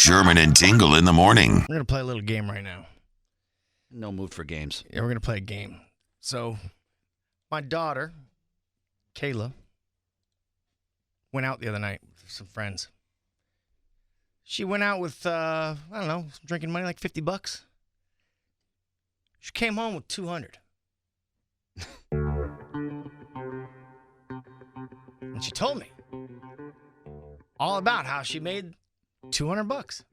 Sherman and Tingle in the morning. We're going to play a little game right now. No mood for games. Yeah, we're going to play a game. So, my daughter, Kayla, went out the other night with some friends. She went out with, I don't know, drinking money, like $50. She came home with $200. And she told me all about how she made $200.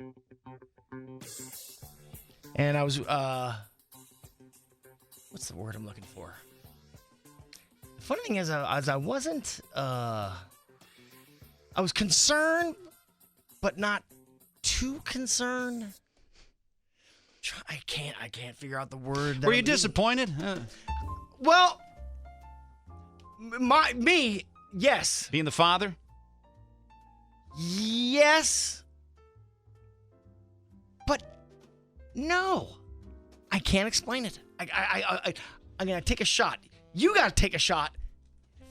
And I was, what's the word I'm looking for? The funny thing is, I wasn't, I was concerned, but not too concerned. I can't figure out the word. Were you disappointed? Well, me, yes. Being the father? Yes. But no. I can't explain it. I'm going to take a shot. You got to take a shot.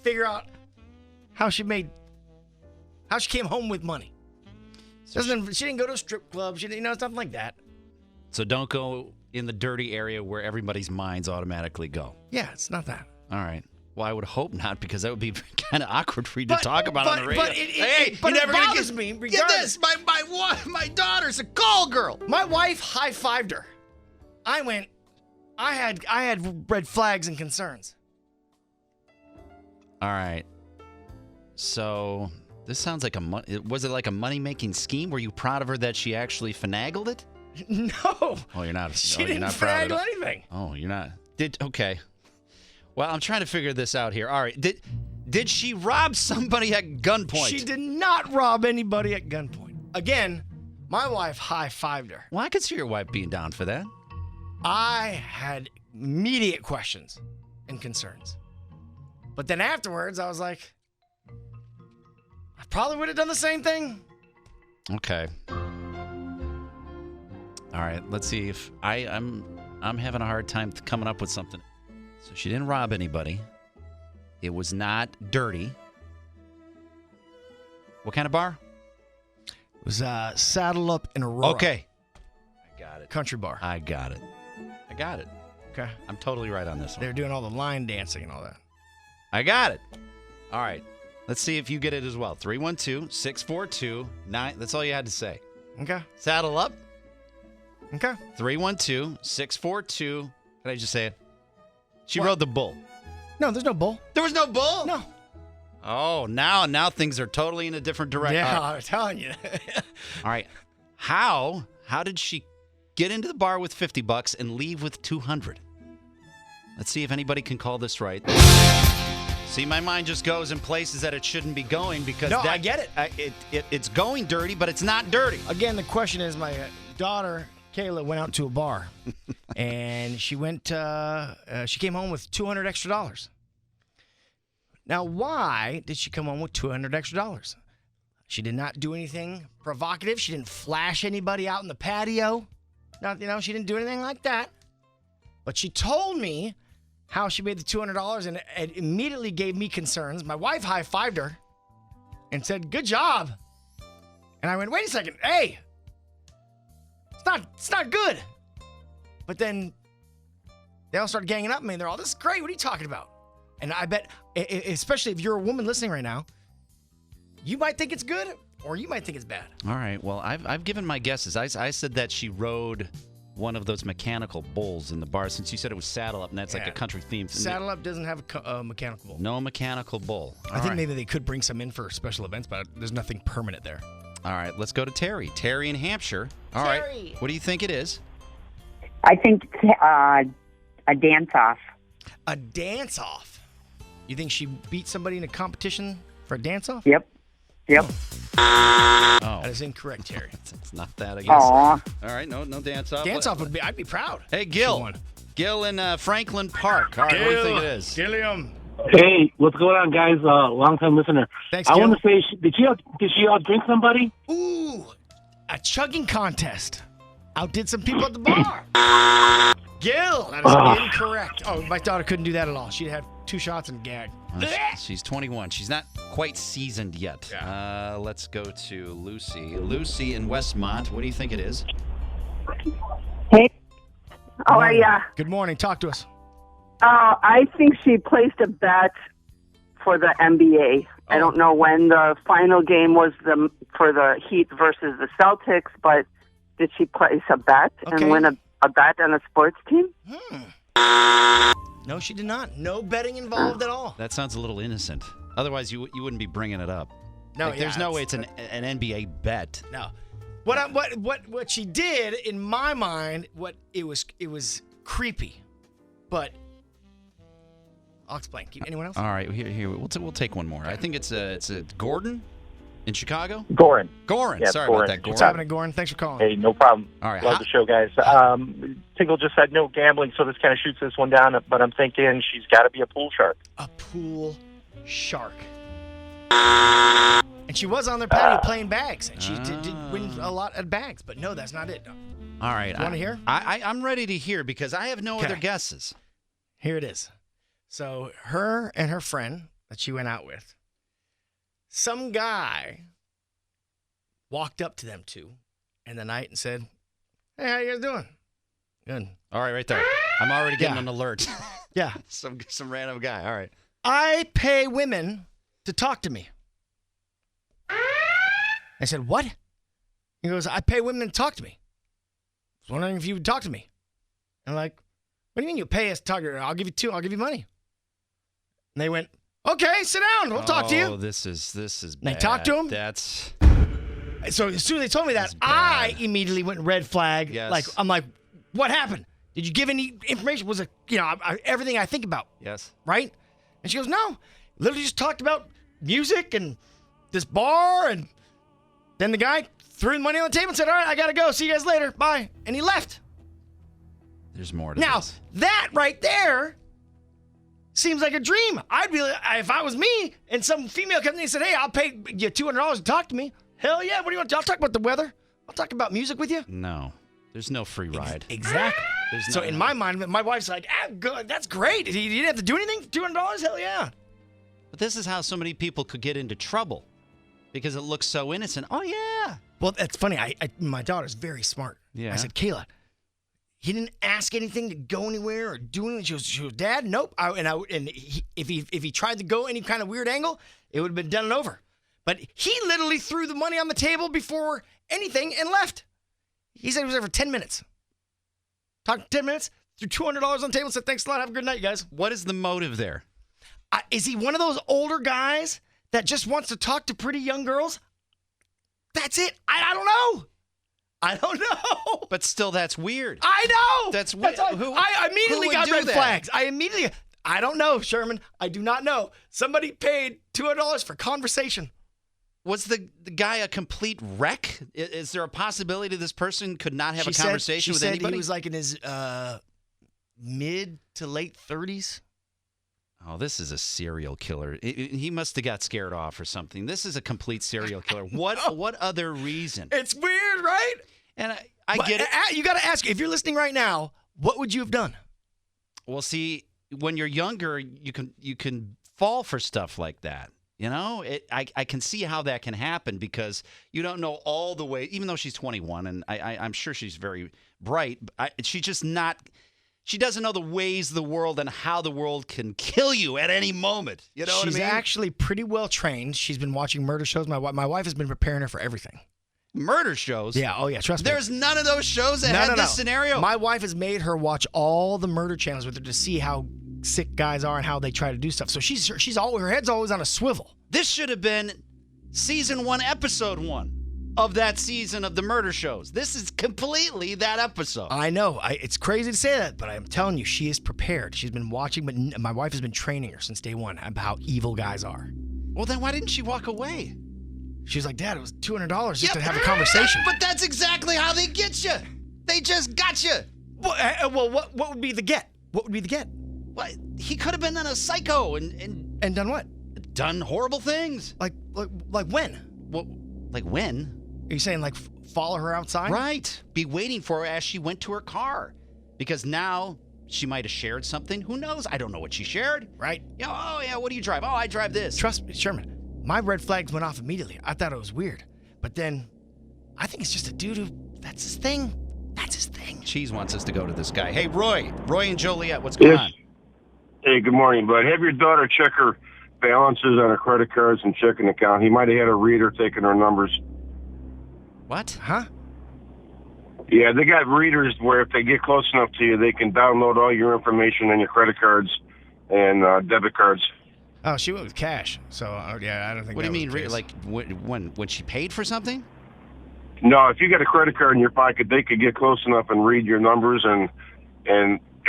Figure out how she came home with money. She didn't go to a strip club. She didn't, something like that. So don't go in the dirty area where everybody's minds automatically go. Yeah, it's not that. All right. Well, I would hope not, because that would be kind of awkward for you to talk about on the radio. But it bothers me. Get this. My daughter's a call girl. My wife high-fived her. I had red flags and concerns. All right. So this sounds like was it like a money-making scheme? Were you proud of her that she actually finagled it? No. Oh, you're not. She didn't not proud of finagle it. anything. Oh, you're not. Okay. Well, I'm trying to figure this out here. All right. Did she rob somebody at gunpoint? She did not rob anybody at gunpoint. Again, my wife high-fived her. Well, I could see your wife being down for that. I had immediate questions and concerns. But then afterwards, I was like, I probably would have done the same thing. Okay. All right. Let's see if I'm having a hard time coming up with something. So she didn't rob anybody. It was not dirty. What kind of bar? It was Saddle Up in Aurora. Okay. I got it. Country bar. I got it. Okay. I'm totally right on this one. They're doing all the line dancing and all that. I got it. All right. Let's see if you get it as well. 312-642-9. That's all you had to say. Okay. Saddle up. Okay. 312-642. Can I just say it? She rode the bull. No, there's no bull. There was no bull? No. Oh, now things are totally in a different direction. Yeah, I was telling you. All right. How did she get into the bar with $50 and leave with $200? Let's see if anybody can call this right. See, my mind just goes in places that it shouldn't be going because I get it. It's going dirty, but it's not dirty. Again, the question is, my daughter Kayla went out to a bar, and she went. She came home with $200 extra. Now, why did she come home with $200 extra? She did not do anything provocative. She didn't flash anybody out in the patio. She didn't do anything like that. But she told me how she made the $200, and it immediately gave me concerns. My wife high-fived her and said, "Good job." And I went, "Wait a second, hey, it's not good." But then they all started ganging up on me. They're all, "This is great. What are you talking about?" And I bet, especially if you're a woman listening right now, you might think it's good or you might think it's bad. All right. Well, I've given my guesses. I said that she rode one of those mechanical bulls in the bar, since you said it was Saddle Up, and that's like a country theme. Saddle Up doesn't have a mechanical bull. No mechanical bull. I think maybe they could bring some in for special events, but there's nothing permanent there. All right, let's go to Terry. Terry in Hampshire. All right. What do you think it is? I think a dance-off. A dance-off? You think she beat somebody in a competition for a dance-off? Yep. Oh. That is incorrect, Terry. It's not that, I guess. Aw. All right, no dance-off. Dance-off would be, I'd be proud. Hey, Gil. Gil in Franklin Park. All right, what do you think it is? Gilliam. Hey, what's going on, guys? Long-time listener. Thanks, I Gil. want to say, did she outdrink somebody? Ooh, a chugging contest. Outdid some people at the bar. Gil. That is incorrect. Oh, my daughter couldn't do that at all. She'd had 2 shots and gagged. She's 21. She's not quite seasoned yet. Yeah. Let's go to Lucy. Lucy in Westmont. What do you think it is? Hey, how are ya? Good morning. Talk to us. I think she placed a bet for the NBA. I don't know when the final game was for the Heat versus the Celtics, but did she place a bet and win a bet on a sports team? No, she did not. No betting involved at all. That sounds a little innocent. Otherwise, you wouldn't be bringing it up. No, there's no way it's an NBA bet. No. What she did in my mind, it was creepy, but I'll explain. Anyone else? All right, here we'll take one more. I think it's a Gordon in Chicago. Goran. Yeah, sorry Goran. about that, Goran. What's happening, Goran? Thanks for calling. Hey, no problem. All right, Love the show, guys. Tingle just said no gambling, so this kind of shoots this one down, but I'm thinking she's got to be a pool shark. A pool shark. And she was on their patio playing bags, and she did win a lot at bags, but no, that's not it. No. All right. You want to hear? I'm ready to hear because I have no other guesses. Here it is. So her and her friend that she went out with, some guy walked up to them two in the night and said, "Hey, how you guys doing?" Good. All right, right there. I'm already getting an alert. Yeah. some random guy. All right. I pay women to talk to me. I said, "What?" He goes, "I pay women to talk to me. I was wondering if you would talk to me." I'm like, "What do you mean you pay us to talk to you? I'll give you I'll give you money." And they went, "Okay, sit down. We'll talk to you." Oh, this is And bad. they talked to him? That's So as soon as they told me that, That's bad. I immediately went red flag. Yes. I'm like, "What happened? Did you give any information?" Was it, everything I think about, yes. right? And she goes, "No, literally just talked about music and this bar." And then the guy threw the money on the table and said, "All right, I got to go. See you guys later. Bye." And he left. There's more to Now, this. that right there seems like a dream. I'd be, if I was me and some female comes in and said, "Hey, I'll pay you $200 to talk to me." Hell yeah. What do you want to do? I'll talk about the weather. I'll talk about music with you. No. There's no free ride. Exactly. So in my mind, my wife's like, good. That's great. You didn't have to do anything for $200? Hell yeah. But this is how so many people could get into trouble because it looks so innocent. Oh, yeah. Well, that's funny. My daughter's very smart. Yeah. I said, "Kayla, he didn't ask anything to go anywhere or do anything." She goes, "Dad, nope." If he tried to go any kind of weird angle, it would have been done and over. But he literally threw the money on the table before anything and left. He said he was there for 10 minutes. Talked 10 minutes, threw $200 on the table and said, "Thanks a lot. Have a good night, you guys." What is the motive there? Is he one of those older guys that just wants to talk to pretty young girls? That's it. I don't know. I don't know. But still, that's weird. I know. That's weird. I immediately who would got do red that? flags. I don't know, Sherman. I do not know. Somebody paid $200 for conversation. Was the guy a complete wreck? Is there a possibility this person could not have a conversation with anybody? He was like in his mid to late 30s. Oh, this is a serial killer. He must have got scared off or something. This is a complete serial killer. What other reason? It's weird, right? And I get it. You got to ask, if you're listening right now, what would you have done? Well, see, when you're younger, you can fall for stuff like that. I can see how that can happen because you don't know all the way, even though she's 21, and I'm sure she's very bright. She's just not, she doesn't know the ways of the world and how the world can kill you at any moment. You know what I mean? She's actually pretty well trained. She's been watching murder shows. My wife has been preparing her for everything. Murder shows? Yeah, oh yeah, trust me. There's none of those shows that had this scenario? My wife has made her watch all the murder channels with her to see how sick guys are and how they try to do stuff. So her head's always on a swivel. This should have been season 1, episode 1 of that season of the murder shows. This is completely that episode. I know. It's crazy to say that, but I'm telling you, she is prepared. She's been watching, but my wife has been training her since day one about how evil guys are. Well, then why didn't she walk away? She was like, "Dad, it was $200 just to have a conversation." But that's exactly how they get you. They just got you. Well, what would be the get? What would be the get? Well, he could have been a psycho and done what? Done horrible things. Like when? Well, like when? Are you saying like follow her outside? Right. Be waiting for her as she went to her car. Because now she might have shared something. Who knows? I don't know what she shared. Right? Oh, yeah, what do you drive? Oh, I drive this. Trust me, Sherman, my red flags went off immediately. I thought it was weird. But then I think it's just a dude who, that's his thing. That's his thing. Cheese wants us to go to this guy. Hey, Roy and Joliet, what's going on? Hey, good morning, bud. Have your daughter check her balances on her credit cards and checking account. He might have had a reader taking her numbers. What? Huh? Yeah, they got readers where if they get close enough to you, they can download all your information on your credit cards and debit cards. Oh, she went with cash. So, yeah, I don't think What do you that mean? was the case. Like when she paid for something? No, if you got a credit card in your pocket, they could get close enough and read your numbers and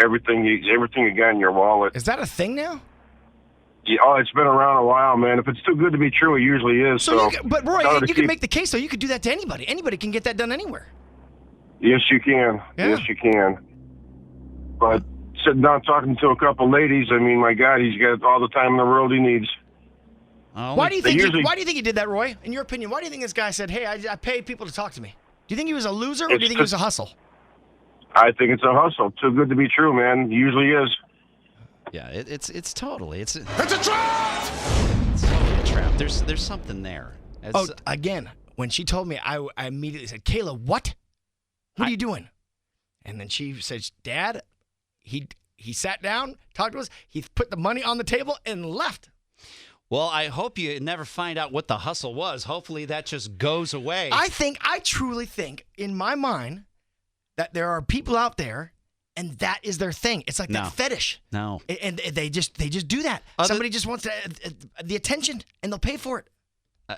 everything you got in your wallet. Is that a thing now? Yeah, oh, it's been around a while, man. If it's too good to be true, it usually is. But Roy, in order to you can keep- make the case, though. You could do that to anybody. Anybody can get that done anywhere. Yes, you can. Yeah. Yes, you can. But sitting down talking to a couple ladies, I mean, my God, he's got all the time in the world he needs. Oh, Why do you They think? usually- Why do you think he did that, Roy? In your opinion, why do you think this guy said, "Hey, I pay people to talk to me"? Do you think he was a loser, or do you It's think he was a hustle? I think it's a hustle. Too good to be true, man. It usually is. Yeah, it's totally it's a trap. It's totally a trap. There's something there. Oh, again, when she told me, I immediately said, "Kayla, what? What are you doing?" And then she said, "Dad, he sat down, talked to us, he put the money on the table and left." Well, I hope you never find out what the hustle was. Hopefully that just goes away. I truly think, in my mind, that there are people out there, and that is their thing. It's like No. that fetish. No. And they just do that. Somebody just wants the attention, and they'll pay for it.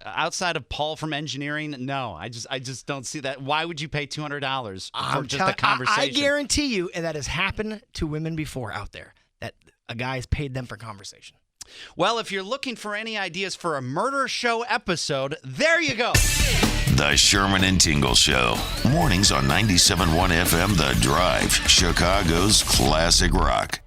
Outside of Paul from engineering, no. I just don't see that. Why would you pay $200 for just a conversation? I guarantee you, and that has happened to women before out there, that a guy has paid them for conversation. Well, if you're looking for any ideas for a murder show episode, there you go. The Sherman and Tingle Show. Mornings on 97.1 FM The Drive, Chicago's classic rock.